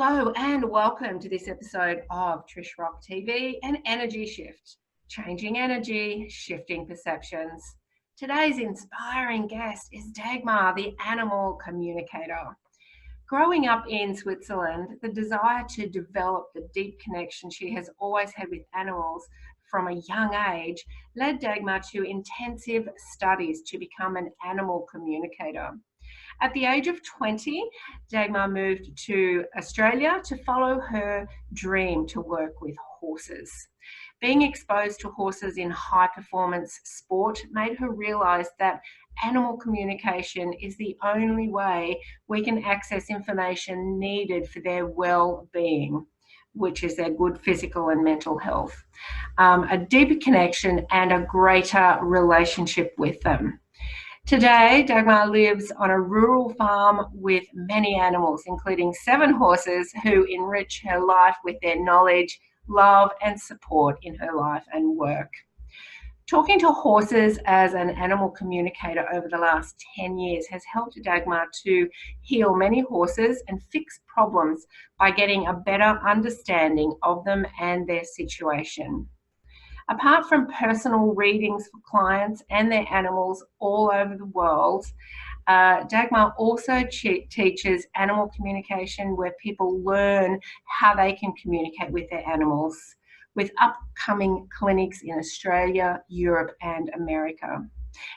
Hello and welcome to this episode of Trish Rock TV, an energy shift, changing energy, shifting perceptions. Today's inspiring guest is Dagmar, the animal communicator. Growing up in Switzerland, the desire to develop the deep connection she has always had with animals from a young age led Dagmar to intensive studies to become an animal communicator. At the age of 20, Dagmar moved to Australia to follow her dream to work with horses. Being exposed to horses in high performance sport made her realise that animal communication is the only way we can access information needed for their well-being, which is their good physical and mental health, a deeper connection and a greater relationship with them. Today, Dagmar lives on a rural farm with many animals, including 7 horses who enrich her life with their knowledge, love and support in her life and work. Talking to horses as an animal communicator over the last 10 years has helped Dagmar to heal many horses and fix problems by getting a better understanding of them and their situation. Apart from personal readings for clients and their animals all over the world, Dagmar also teaches animal communication where people learn how they can communicate with their animals, with upcoming clinics in Australia, Europe and America.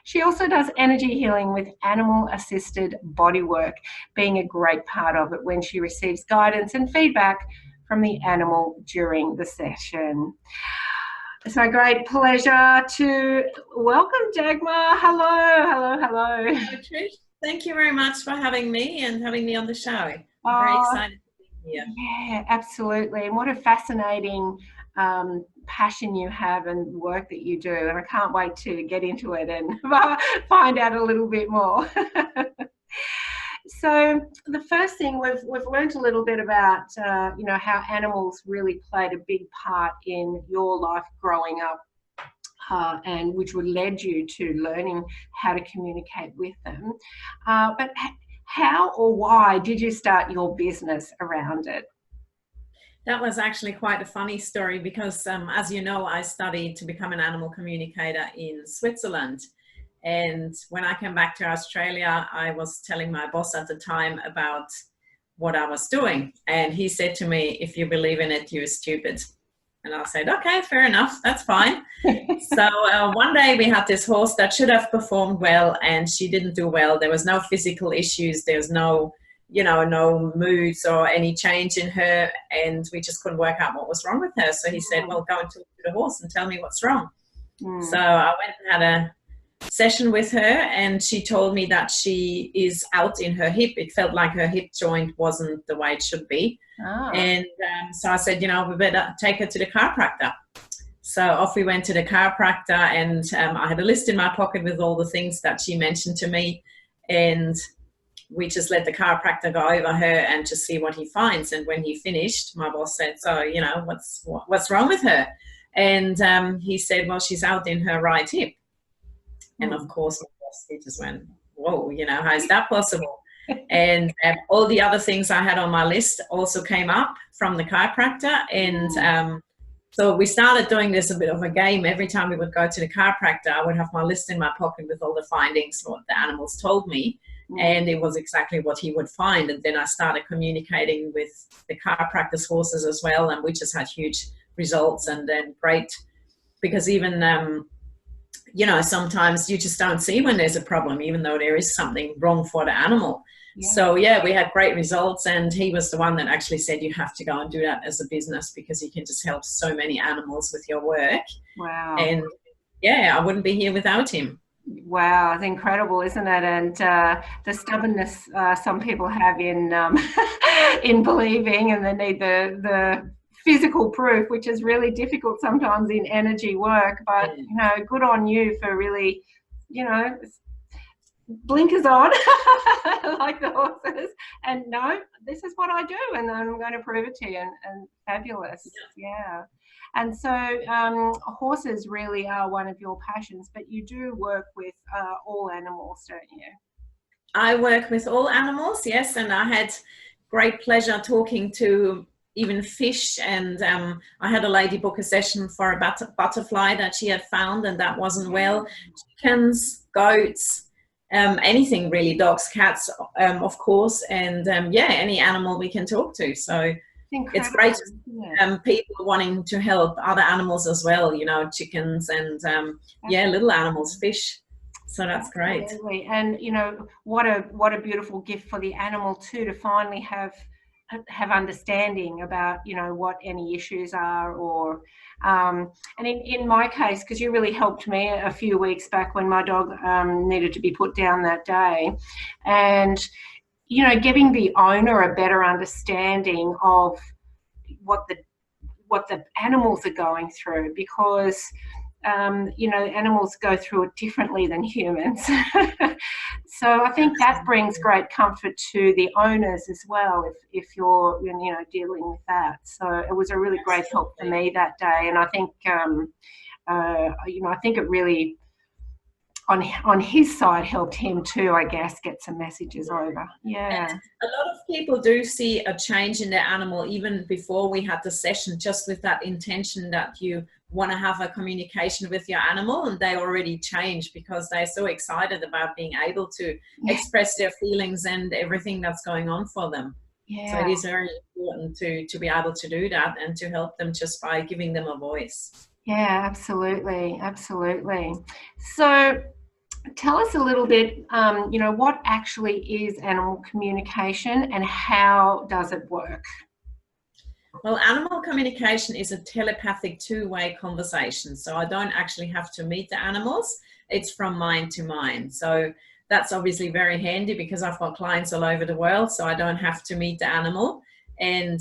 She also does energy healing with animal-assisted bodywork, being a great part of it when she receives guidance and feedback from the animal during the session. It's my great pleasure to welcome Dagmar. Hello. Hello, Trish. Thank you very much for having me and having me on the show. I'm very excited to be here. Yeah, absolutely. And what a fascinating passion you have and work that you do. And I can't wait to get into it and find out a little bit more. So the first thing we've learned a little bit about, how animals really played a big part in your life growing up, and which led you to learning how to communicate with them. But how or why did you start your business around it? That was actually quite a funny story because, as you know, I studied to become an animal communicator in Switzerland. And when I came back to Australia, I was telling my boss at the time about what I was doing. And he said to me, if you believe in it, you're stupid. And I said, okay, fair enough, that's fine. So one day we had this horse that should have performed well and she didn't do well. There was no physical issues. There was no, no moods or any change in her. And we just couldn't work out what was wrong with her. So he said, well, go and talk to the horse and tell me what's wrong. So I went and had a session with her and she told me that she is out in her hip. It felt like her hip joint wasn't the way it should be. And so I said, we better take her to the chiropractor. So off we went to the chiropractor and I had a list in my pocket with all the things that she mentioned to me, and we just let the chiropractor go over her and just see what he finds. And when he finished, my boss said, so what's wrong with her? And he said, well, she's out in her right hip. And of course, he just went, whoa, how is that possible? And all the other things I had on my list also came up from the chiropractor. And so we started doing this a bit of a game. Every time we would go to the chiropractor, I would have my list in my pocket with all the findings, what the animals told me. And it was exactly what he would find. And then I started communicating with the chiropractor's horses as well. And we just had huge results and then great, because even sometimes you just don't see when there's a problem, even though there is something wrong for the animal. Yeah. So yeah, we had great results, and he was the one that actually said you have to go and do that as a business because you can just help so many animals with your work. Wow. And yeah, I wouldn't be here without him. Wow, it's incredible, isn't it? And the stubbornness some people have in in believing, and they need the physical proof, which is really difficult sometimes in energy work. But good on you for really, blinkers on like the horses, and no, this is what I do and I'm going to prove it to you, and fabulous. Yeah. And so horses really are one of your passions, but you do work with all animals, don't you? I work with all animals, yes, and I had great pleasure talking to even fish, and I had a lady book a session for a butterfly that she had found and that wasn't well. Chickens, goats, anything really, dogs, cats, of course, and yeah, any animal we can talk to. So it's great, people wanting to help other animals as well, you know, chickens and yeah, little animals, fish. So that's great. Absolutely. And you know, what a beautiful gift for the animal too, to finally have understanding about, you know, what any issues are, or and in my case, because you really helped me a few weeks back when my dog needed to be put down that day, and you know, giving the owner a better understanding of what the animals are going through, because you know, animals go through it differently than humans. So I think that brings great comfort to the owners as well, if you're, you know, dealing with that. So it was a really great help for me that day, and I think you know, I think it really on his side helped him too, I guess, get some messages over. Yeah. And a lot of people do see a change in their animal even before we had the session, just with that intention that you want to have a communication with your animal, and they already change because they're so excited about being able to express their feelings and everything that's going on for them. Yeah. So it is very important to be able to do that and to help them just by giving them a voice. Yeah, absolutely, absolutely. So tell us a little bit, you know, what actually is animal communication and how does it work? Well, animal communication is a telepathic two-way conversation. So I don't actually have to meet the animals. It's from mind to mind. So that's obviously very handy because I've got clients all over the world, so I don't have to meet the animal. And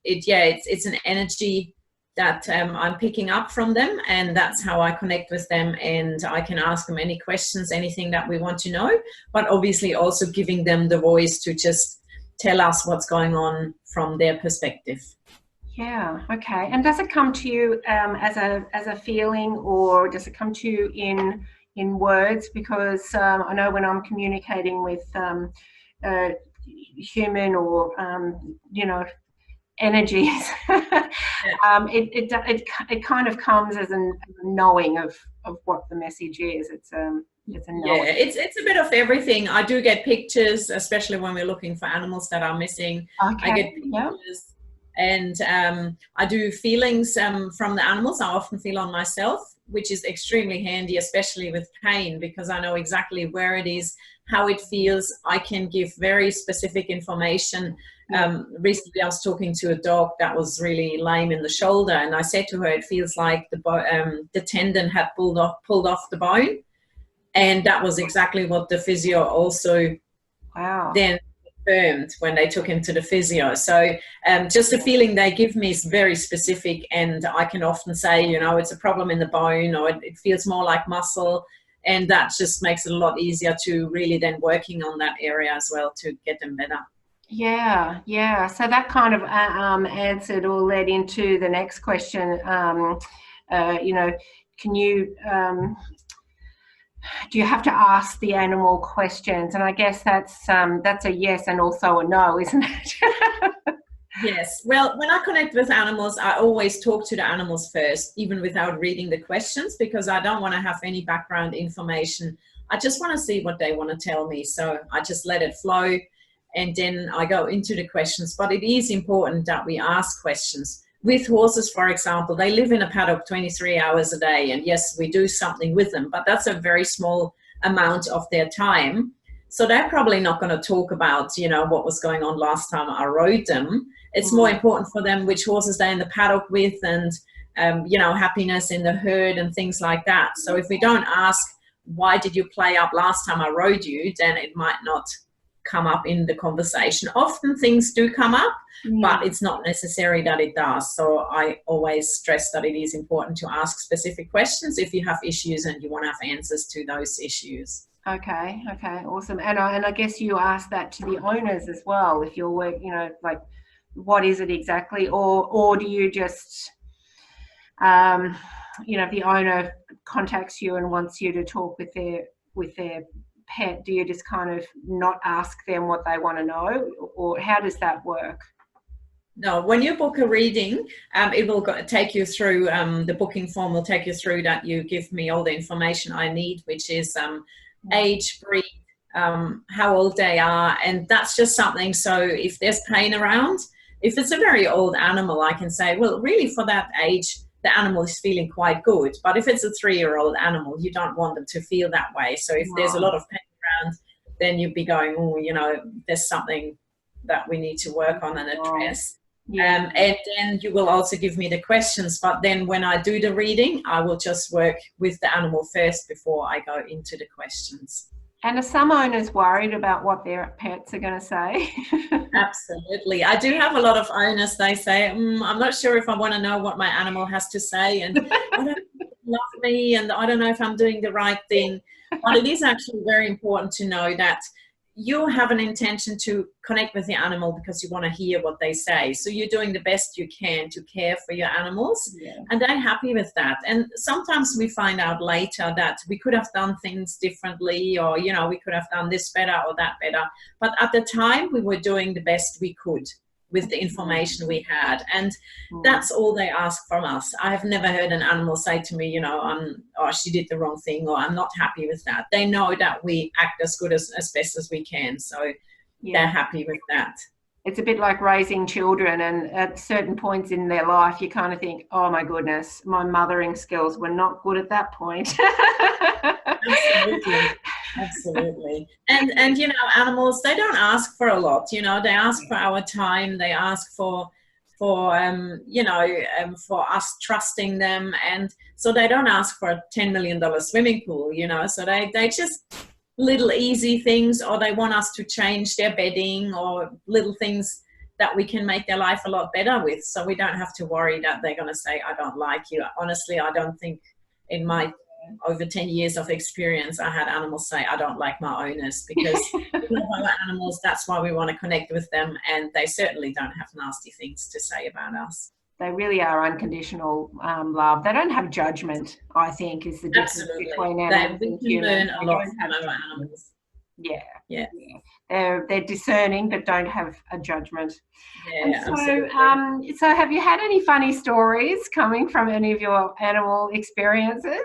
it's an energy that I'm picking up from them, and that's how I connect with them, and I can ask them any questions, anything that we want to know, but obviously also giving them the voice to just tell us what's going on from their perspective. Yeah, okay. And does it come to you as a feeling, or does it come to you in words? Because I know when I'm communicating with human or you know, energies, it kind of comes as a knowing of what the message is. It's a knowing. Yeah, it's a bit of everything. I do get pictures, especially when we're looking for animals that are missing. Okay. I get pictures, and I do feelings from the animals. I often feel on myself, which is extremely handy, especially with pain, because I know exactly where it is, how it feels. I can give very specific information. Recently I was talking to a dog that was really lame in the shoulder, and I said to her, it feels like the tendon had pulled off the bone, and that was exactly what the physio also then confirmed when they took him to the physio. So just the feeling they give me is very specific, and I can often say, you know, it's a problem in the bone, or it feels more like muscle, and that just makes it a lot easier to really then working on that area as well to get them better. Yeah, yeah. So that kind of answered or led into the next question. You know, can you do you have to ask the animal questions? And I guess that's a yes and also a no, isn't it? Yes. Well, when I connect with animals, I always talk to the animals first, even without reading the questions, because I don't want to have any background information. I just want to see what they want to tell me. So I just let it flow, and then I go into the questions. But it is important that we ask questions. With horses, for example, they live in a paddock 23 hours a day, and yes, we do something with them, but that's a very small amount of their time. So they're probably not going to talk about, you know, what was going on last time I rode them. It's more important for them which horses they're in the paddock with, and you know, happiness in the herd and things like that. So if we don't ask, why did you play up last time I rode you, then it might not come up in the conversation. Often things do come up, but it's not necessary that it does. So I always stress that it is important to ask specific questions if you have issues and you want to have answers to those issues. Okay, awesome. And I guess you ask that to the owners as well, if you're work, you know, like, what is it exactly, or do you just you know, if the owner contacts you and wants you to talk with their pet, do you just kind of not ask them what they want to know, or how does that work? No, when you book a reading, it will take you through, the booking form will take you through that. You give me all the information I need, which is age, breed, how old they are, and that's just something. So if there's pain around, if it's a very old animal, I can say, well, really for that age, the animal is feeling quite good. But if it's a 3-year-old animal, you don't want them to feel that way. So if there's a lot of pain around, then you'd be going, oh, you know, there's something that we need to work on and address. And then you will also give me the questions, but then when I do the reading, I will just work with the animal first before I go into the questions. And are some owners worried about what their pets are going to say? Absolutely. I do have a lot of owners, they say, I'm not sure if I want to know what my animal has to say, and I don't know if they love me, and I don't know if I'm doing the right thing. But it is actually very important to know that you have an intention to connect with the animal because you want to hear what they say. So you're doing the best you can to care for your animals, and they're happy with that. And sometimes we find out later that we could have done things differently, or, you know, we could have done this better or that better. But at the time, we were doing the best we could with the information we had, and that's all they ask from us. I have never heard an animal say to me, you know, oh, she did the wrong thing, or I'm not happy with that. They know that we act as good as best as we can, so they're happy with that. It's a bit like raising children, and at certain points in their life you kind of think, oh my goodness, my mothering skills were not good at that point. Absolutely. And you know, animals, they don't ask for a lot, you know, they ask for our time, they ask for you know, for us trusting them, and so they don't ask for a $10 million swimming pool, you know, so they just little easy things, or they want us to change their bedding, or little things that we can make their life a lot better with, so we don't have to worry that they're going to say, I don't like you. Honestly, I don't think in my over 10 years of experience I had animals say, I don't like my owners, because we love our animals, that's why we want to connect with them, and they certainly don't have nasty things to say about us. They really are unconditional love. They don't have judgment, I think, is the difference between animals and humans. We can learn a lot from our animals. Yeah. They're discerning, but don't have a judgment. Yeah, so have you had any funny stories coming from any of your animal experiences?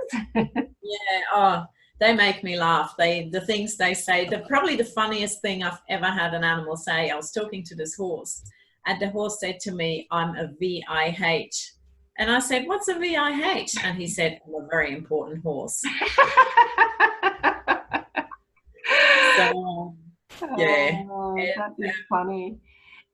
They make me laugh. The things they say, probably the funniest thing I've ever had an animal say, I was talking to this horse, and the horse said to me, I'm a VIH. And I said, what's a VIH? And he said, I'm a very important horse. So, that is funny.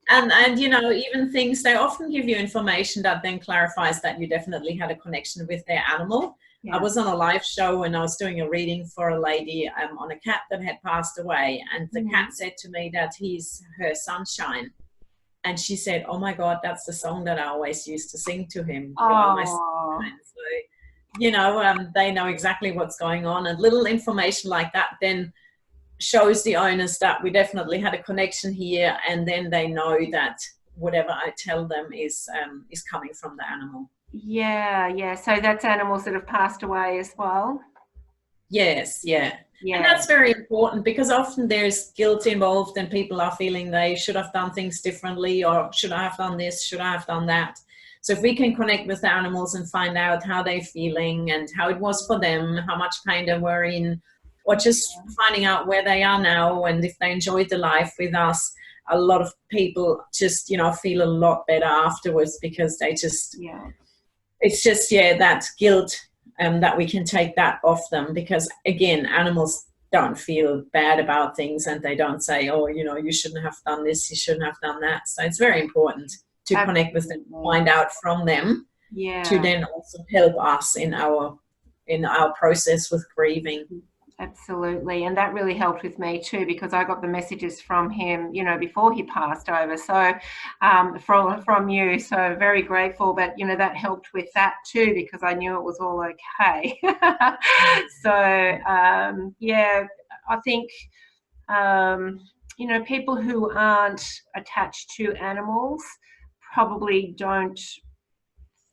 And you know, even things, they often give you information that then clarifies that you definitely had a connection with their animal. I was on a live show and I was doing a reading for a lady on a cat that had passed away, and the cat said to me that he's her sunshine. And she said, oh my God, that's the song that I always used to sing to him. So, you know, they know exactly what's going on, and little information like that then shows the owners that we definitely had a connection here, and then they know that whatever I tell them is coming from the animal. Yeah. So that's animals that have passed away as well? Yes, yeah. And that's very important, because often there's guilt involved and people are feeling they should have done things differently, or should I have done this, should I have done that? So if we can connect with the animals and find out how they're feeling and how it was for them, how much pain they were in, or just finding out where they are now, and if they enjoyed the life with us, a lot of people just, you know, feel a lot better afterwards, because they just, it's just, that guilt, that we can take that off them, because again, animals don't feel bad about things, and they don't say, oh, you know, you shouldn't have done this, you shouldn't have done that. So it's very important to connect with them, find out from them, to then also help us in our process with grieving. Absolutely. And that really helped with me too, because I got the messages from him, you know, before he passed over. So from you, so very grateful. But, you know, that helped with that too, because I knew it was all okay. So, I think, you know, people who aren't attached to animals probably don't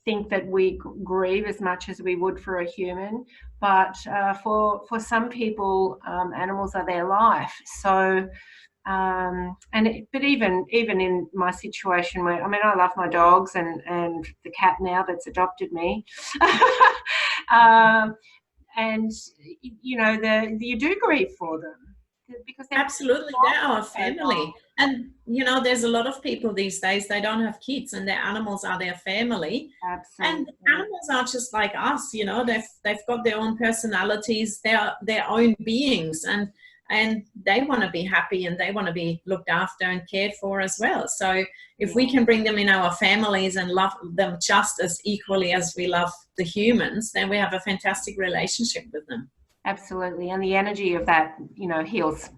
think that we grieve as much as we would for a human, but for some people, animals are their life. So, but even in my situation where, I mean, I love my dogs and the cat now that's adopted me, and you know, you do grieve for them because absolutely, they're our family. And you know, there's a lot of people these days, they don't have kids and their animals are their family. Absolutely. And animals are just like us, you know, they've got their own personalities, they're their own beings, and they want to be happy and they want to be looked after and cared for as well. So if we can bring them in our families and love them just as equally as we love the humans, then we have a fantastic relationship with them. Absolutely. And the energy of that, you know, heals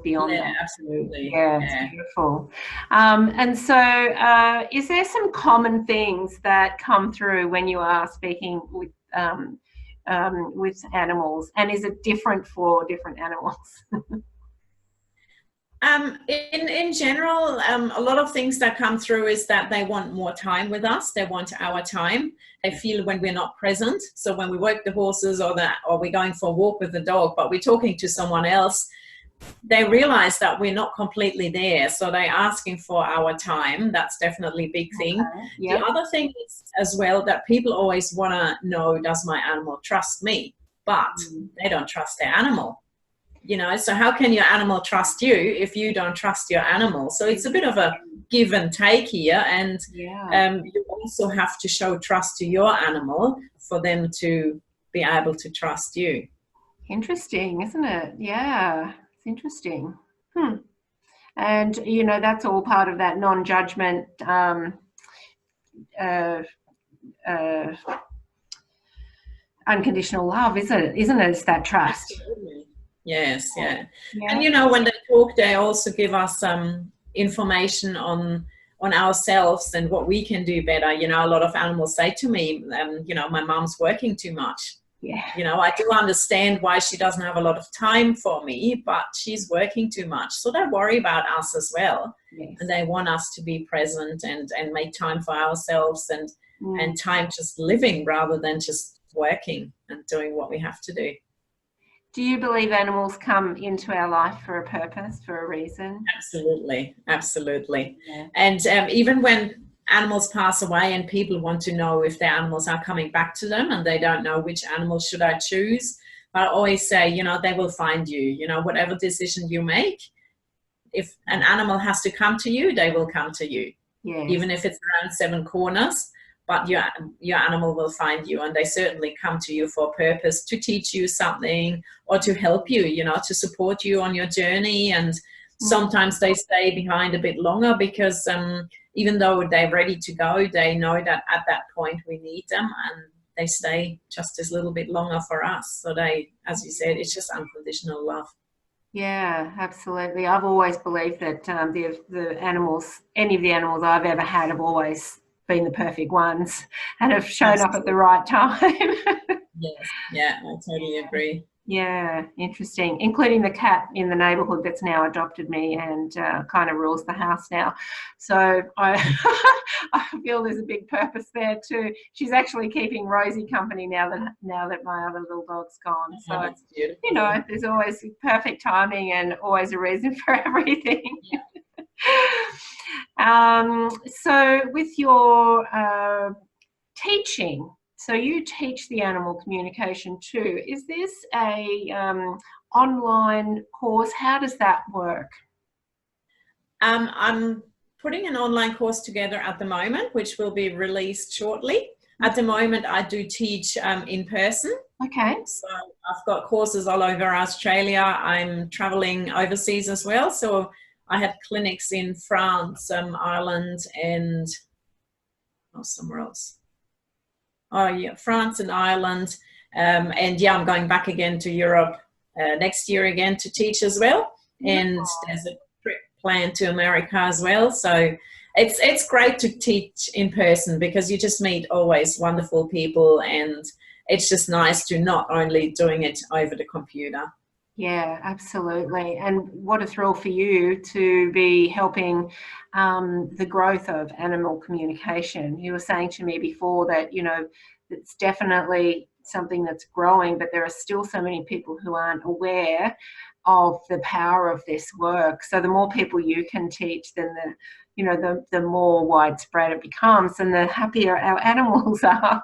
beyond that. Absolutely. Yeah, it's beautiful. And so is there some common things that come through when you are speaking with animals, and is it different for different animals? In general, a lot of things that come through is that they want more time with us. They want our time. They feel when we're not present. So when we work the horses or we're going for a walk with the dog, but we're talking to someone else, they realize that we're not completely there. So they're asking for our time. That's definitely a big thing. Okay, yep. The other thing is as well that people always want to know, does my animal trust me? But they don't trust their animal. You know, so how can your animal trust you if you don't trust your animal? So it's a bit of a give and take here, and you also have to show trust to your animal for them to be able to trust you. Interesting, isn't it? Yeah, it's interesting. And, you know, that's all part of that non-judgment unconditional love, isn't it? It's that trust. Absolutely. Yes, yeah. And you know, when they talk, they also give us some information on ourselves and what we can do better. You know, a lot of animals say to me, you know, my mom's working too much. Yeah. You know, I do understand why she doesn't have a lot of time for me, but she's working too much. So they worry about us as well. Yes. And they want us to be present and make time for ourselves and time just living rather than just working and doing what we have to do. Do you believe animals come into our life for a purpose, for a reason? Absolutely, absolutely. Yeah. And even when animals pass away and people want to know if their animals are coming back to them and they don't know which animal should I choose, I always say, you know, they will find you. You know, whatever decision you make, if an animal has to come to you, they will come to you. Yes. Even if it's around 7 corners. But your animal will find you, and they certainly come to you for a purpose, to teach you something or to help you, you know, to support you on your journey. And sometimes they stay behind a bit longer because even though they're ready to go, they know that at that point we need them, and they stay just a little bit longer for us. So they, as you said, it's just unconditional love. Yeah, absolutely. I've always believed that the animals, any of the animals I've ever had, have always been the perfect ones and have shown up at the right time. Yes, yeah, I totally agree. Yeah, interesting. Including the cat in the neighbourhood that's now adopted me and kind of rules the house now. So I feel there's a big purpose there too. She's actually keeping Rosie company now that my other little dog's gone. So that's beautiful. You know, there's always perfect timing and always a reason for everything. Yeah. So with your teaching, so you teach the animal communication too. Is this a online course? How does that work? I'm putting an online course together at the moment, which will be released shortly. At the moment, I do teach in person. Okay. So I've got courses all over Australia. I'm traveling overseas as well. So I have clinics in France, Ireland, and somewhere else. Oh yeah, France and Ireland, and yeah, I'm going back again to Europe next year again to teach as well. And there's a trip planned to America as well. So it's great to teach in person because you just meet always wonderful people, and it's just nice to not only doing it over the computer. Yeah, absolutely. And what a thrill for you to be helping the growth of animal communication. You were saying to me before that, it's definitely something that's growing, but there are still so many people who aren't aware of the power of this work. So the more people you can teach, then the more widespread it becomes and the happier our animals are.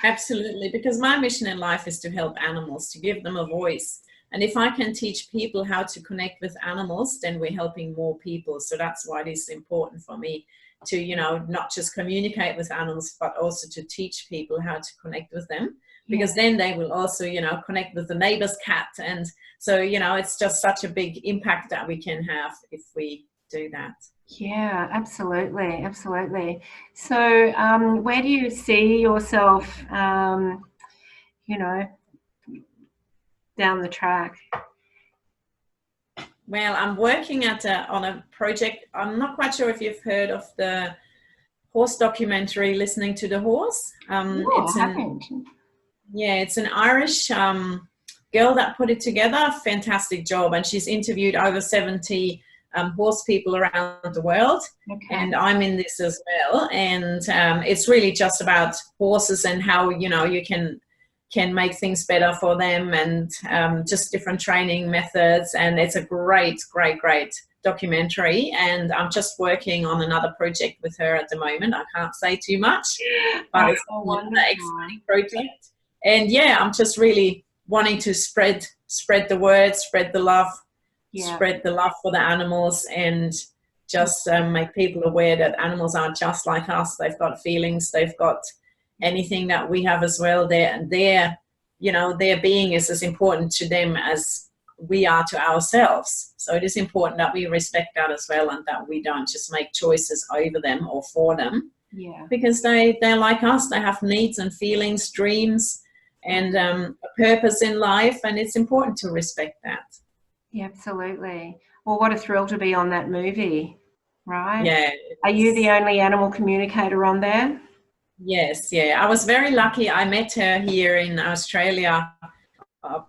Absolutely, because my mission in life is to help animals, to give them a voice. And if I can teach people how to connect with animals, then we're helping more people. So that's why it is important for me to, not just communicate with animals, but also to teach people how to connect with them, because then they will also, connect with the neighbor's cat. And so, it's just such a big impact that we can have if we do that. Yeah, absolutely, absolutely. So, where do you see yourself, down the track? Well, I'm working on a project. I'm not quite sure if you've heard of the horse documentary, Listening to the Horse. It's an Irish girl that put it together. Fantastic job. And she's interviewed over 70 horse people around the world. Okay. And I'm in this as well. And it's really just about horses and how, you can make things better for them, and just different training methods. And it's a great documentary. And I'm just working on another project with her at the moment. I can't say too much, but it's an exciting project. And yeah, I'm just really wanting to spread the word, spread the love, spread the love for the animals, and just make people aware that animals aren't just like us. They've got feelings. They've got anything that we have as well. Their being is as important to them as we are to ourselves. So it is important that we respect that as well, and that we don't just make choices over them or for them. Yeah. Because they're like us. They have needs and feelings, dreams, and a purpose in life, and it's important to respect that. Yeah, absolutely. Well, what a thrill to be on that movie, right? Yeah. Are you the only animal communicator on there? Yes, yeah. I was very lucky. I met her here in Australia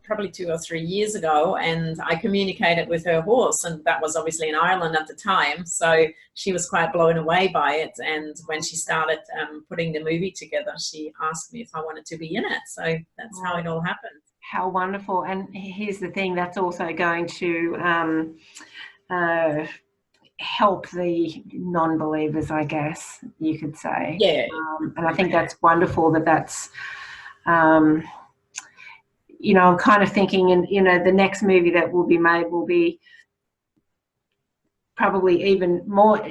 probably 2 or 3 years ago, and I communicated with her horse, and that was obviously in Ireland at the time. So she was quite blown away by it. And when she started putting the movie together, she asked me if I wanted to be in it. So that's how it all happened. How wonderful. And here's the thing, that's also going to help the non-believers, I guess you could say. Yeah. And I think that's wonderful that's, I'm kind of thinking, and the next movie that will be made will be probably even more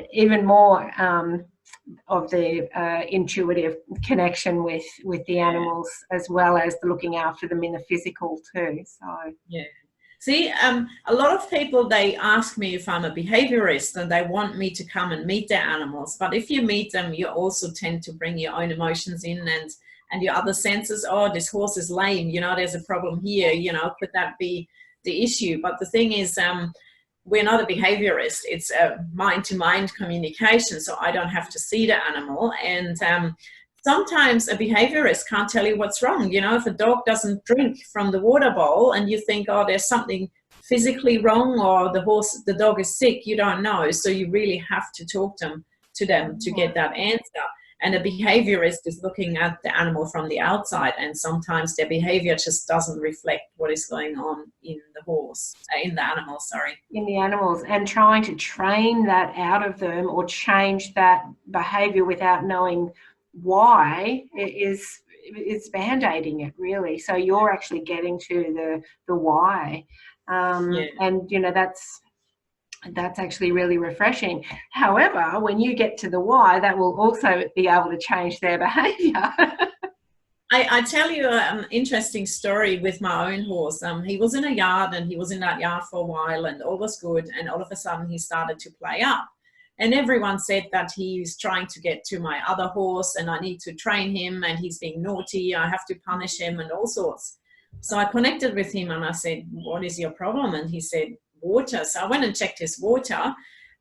of the intuitive connection with the animals, as well as the looking after them in the physical too. So yeah. See, a lot of people, they ask me if I'm a behaviorist, and they want me to come and meet their animals. But if you meet them, you also tend to bring your own emotions in, and your other senses. Oh, this horse is lame. There's a problem here. Could that be the issue? But the thing is, we're not a behaviorist. It's a mind-to-mind communication. So I don't have to see the animal. And sometimes a behaviorist can't tell you what's wrong. If a dog doesn't drink from the water bowl and you think, oh, there's something physically wrong, or the dog is sick, you don't know. So you really have to talk to them to get that answer. And a behaviorist is looking at the animal from the outside, and sometimes their behavior just doesn't reflect what is going on in the animals, In the animals, and trying to train that out of them or change that behavior without knowing why it's band-aiding it, really. So you're actually getting to the why. And that's actually really refreshing. However, when you get to the why, that will also be able to change their behavior. I tell you an interesting story with my own horse. He was in a yard, and he was in that yard for a while, and all was good. And all of a sudden he started to play up. And everyone said that he's trying to get to my other horse, and I need to train him, and he's being naughty. I have to punish him and all sorts. So I connected with him, and I said, what is your problem? And he said, water. So I went and checked his water,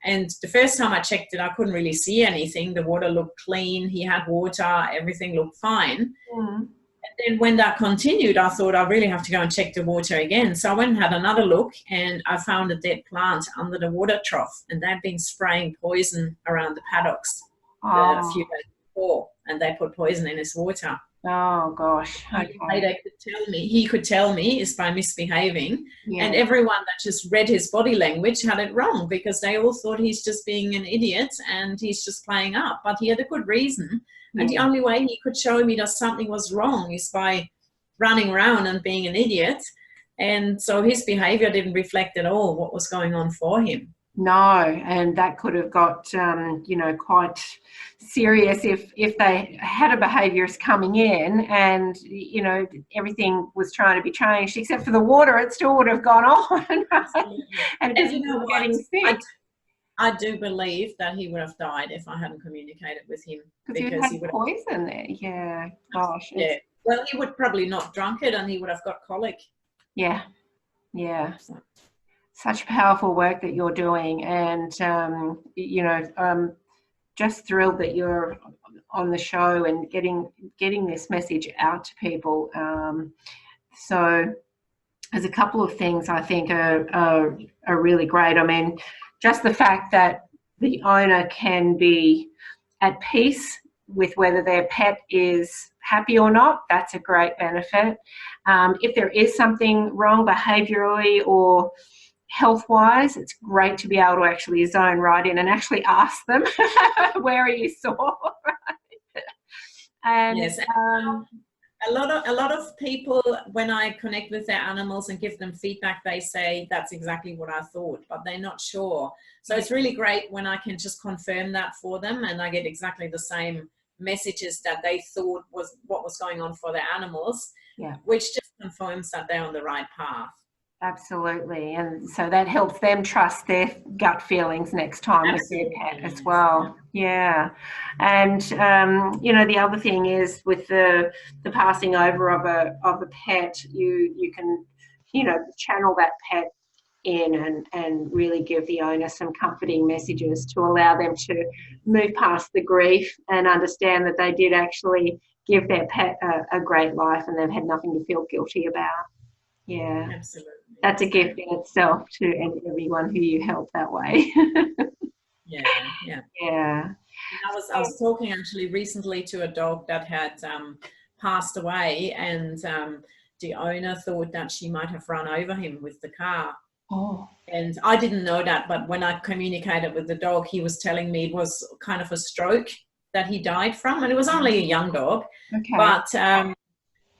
and the first time I checked it, I couldn't really see anything. The water looked clean. He had water. Everything looked fine. And then when that continued, I thought I really have to go and check the water again. So I went and had another look, and I found a dead plant under the water trough, and they'd been spraying poison around the paddocks a few days before, and they put poison in his water. Oh gosh. Okay. He could tell me is by misbehaving, and everyone that just read his body language had it wrong, because they all thought he's just being an idiot and he's just playing up, but he had a good reason. And the only way he could show me that something was wrong is by running around and being an idiot. And so his behavior didn't reflect at all what was going on for him. No, and that could have got, you know, quite serious if they had a behaviourist coming in and, you know, everything was trying to be changed except for the water. It still would have gone on. And you know what? Getting sick. I do believe that he would have died if I hadn't communicated with him. Because he would have poison there. Yeah, gosh. Yeah. Well, he would probably not drunk it, and he would have got colic. Yeah, yeah. Such powerful work that you're doing, and you know, just thrilled that you're on the show and getting this message out to people. So there's a couple of things I think are really great. I mean, just the fact that the owner can be at peace with whether their pet is happy or not, that's a great benefit. If there is something wrong behaviourally or health-wise, it's great to be able to actually zone right in and actually ask them, where are you sore? And yes. A lot of people, when I connect with their animals and give them feedback, they say that's exactly what I thought, but they're not sure. So it's really great when I can just confirm that for them, and I get exactly the same messages that they thought was what was going on for their animals, which just confirms that they're on the right path. Absolutely, and so that helps them trust their gut feelings next time with their pet as well. Yeah, and you know, the other thing is with the passing over of a pet, you can, you know, channel that pet in and really give the owner some comforting messages to allow them to move past the grief and understand that they did actually give their pet a great life and they've had nothing to feel guilty about. Yeah, absolutely. That's a gift in itself to everyone who you help that way. Yeah. Yeah. I was talking actually recently to a dog that had passed away, and the owner thought that she might have run over him with the car. Oh. And I didn't know that, but when I communicated with the dog, he was telling me it was kind of a stroke that he died from, and it was only a young dog. Okay. But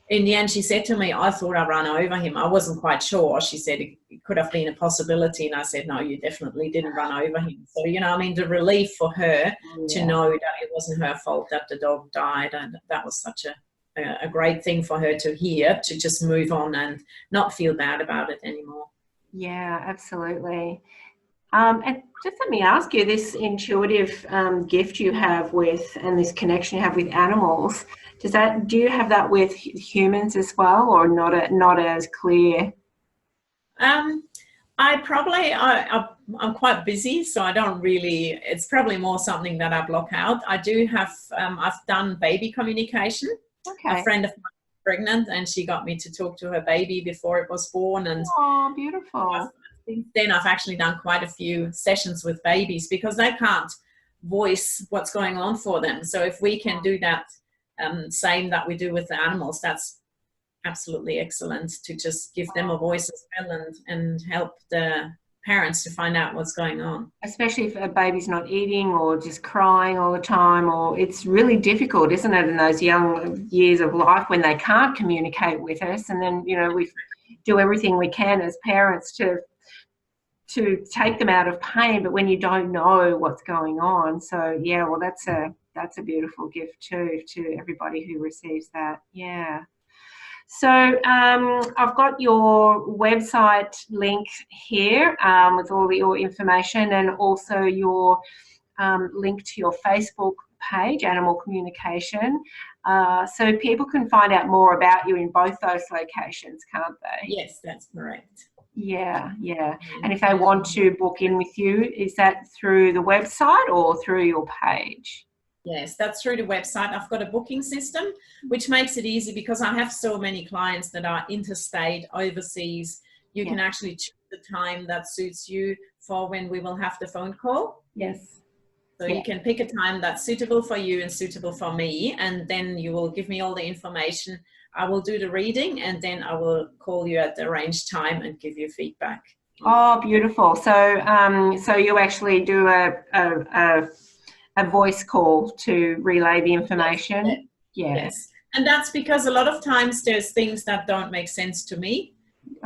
in the end, she said to me, I thought I ran over him. I wasn't quite sure. She said it could have been a possibility. And I said, no, you definitely didn't run over him. So, you know, I mean, the relief for her to know that it wasn't her fault that the dog died. And that was such a great thing for her to hear, to just move on and not feel bad about it anymore. Yeah, absolutely. And just let me ask you, this intuitive gift you have with, and this connection you have with animals, do you have that with humans as well, or not as clear? I'm quite busy, so I don't really, it's probably more something that I block out. I do have, I've done baby communication. Okay. A friend of mine was pregnant, and she got me to talk to her baby before it was born. And oh, beautiful. Since then I've actually done quite a few sessions with babies, because they can't voice what's going on for them. So if we can do that same that we do with the animals, that's absolutely excellent, to just give them a voice as well and help the parents to find out what's going on. Especially if a baby's not eating or just crying all the time, or it's really difficult, isn't it, in those young years of life when they can't communicate with us. And then, you know, we do everything we can as parents to take them out of pain, but when you don't know what's going on. So yeah, well, that's a beautiful gift too to everybody who receives that. Yeah. So I've got your website link here with all your information, and also your link to your Facebook page, Animal Communication. So people can find out more about you in both those locations, can't they? Yes, that's correct. Yeah. And if they want to book in with you, is that through the website or through your page? Yes, that's through the website. I've got a booking system, which makes it easy because I have so many clients that are interstate, overseas. You can actually choose the time that suits you for when we will have the phone call. Yes. So you can pick a time that's suitable for you and suitable for me, and then you will give me all the information. I will do the reading, and then I will call you at the arranged time and give you feedback. Oh, beautiful. So, so you actually do a voice call to relay the information? Yes. And that's because a lot of times there's things that don't make sense to me.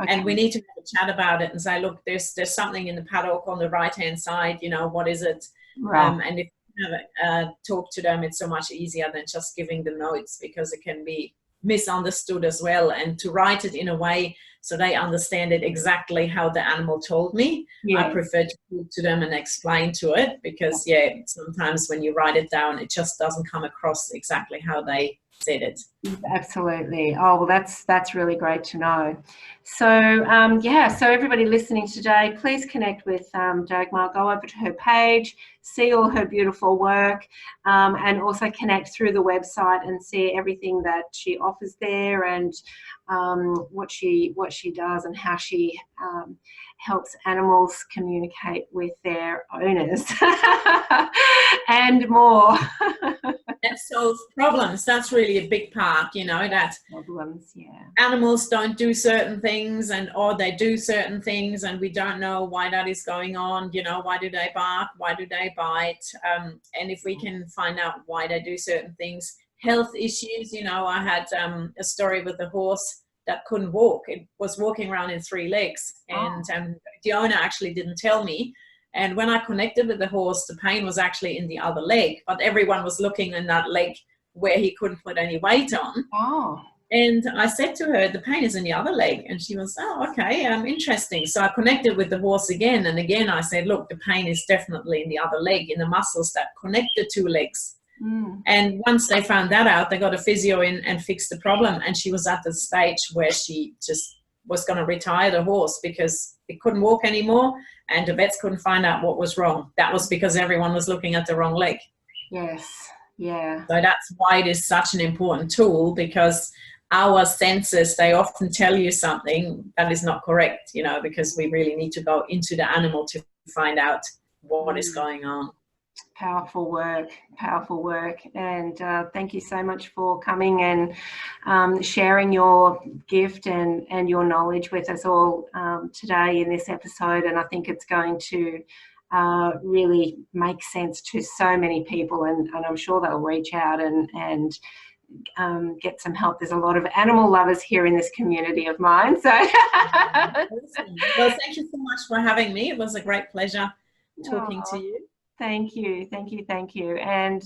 Okay. And we need to have a chat about it and say, look, there's something in the paddock on the right-hand side, you know, what is it? Right. And if you have talk to them, it's so much easier than just giving the notes, because it can be misunderstood as well. And to write it in a way so they understand it exactly how the animal told me, I prefer to talk to them and explain to it, because sometimes when you write it down, it just doesn't come across exactly how they said it. Absolutely. Oh, well, that's really great to know. So so everybody listening today, please connect with Dagmar. Go over to her page, see all her beautiful work, and also connect through the website and see everything that she offers there, and what she does, and how she helps animals communicate with their owners and more. That solves problems. That's really a big part, you know, that problems, animals don't do certain things, or they do certain things and we don't know why that is going on. You know, why do they bark? Why do they bite? And if we can find out why they do certain things, health issues, you know, I had a story with a horse that couldn't walk. It was walking around in 3 legs, and the owner actually didn't tell me. And when I connected with the horse, the pain was actually in the other leg, but everyone was looking in that leg where he couldn't put any weight on. Oh. And I said to her, the pain is in the other leg. And she was, oh, okay, interesting. So I connected with the horse again. And again, I said, look, the pain is definitely in the other leg, in the muscles that connect the 2 legs. And once they found that out, they got a physio in and fixed the problem. And she was at the stage where she just was going to retire the horse because it couldn't walk anymore, and the vets couldn't find out what was wrong. That was because everyone was looking at the wrong leg. Yes, yeah. So that's why it is such an important tool, because our senses, they often tell you something that is not correct, you know, because we really need to go into the animal to find out what is going on. Powerful work. And thank you so much for coming and sharing your gift and your knowledge with us all today in this episode. And I think it's going to really make sense to so many people, and I'm sure they'll reach out and get some help. There's a lot of animal lovers here in this community of mine. So Awesome. Well, thank you so much for having me. It was a great pleasure talking to you. Thank you. And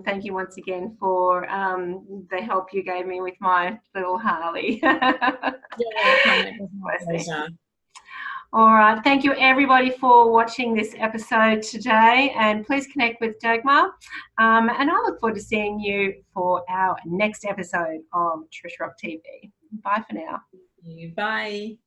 thank you once again for the help you gave me with my little Harley. You're welcome. It was my pleasure. All right. Thank you, everybody, for watching this episode today. And please connect with Dagmar. And I look forward to seeing you for our next episode of Trish Rock TV. Bye for now. Bye.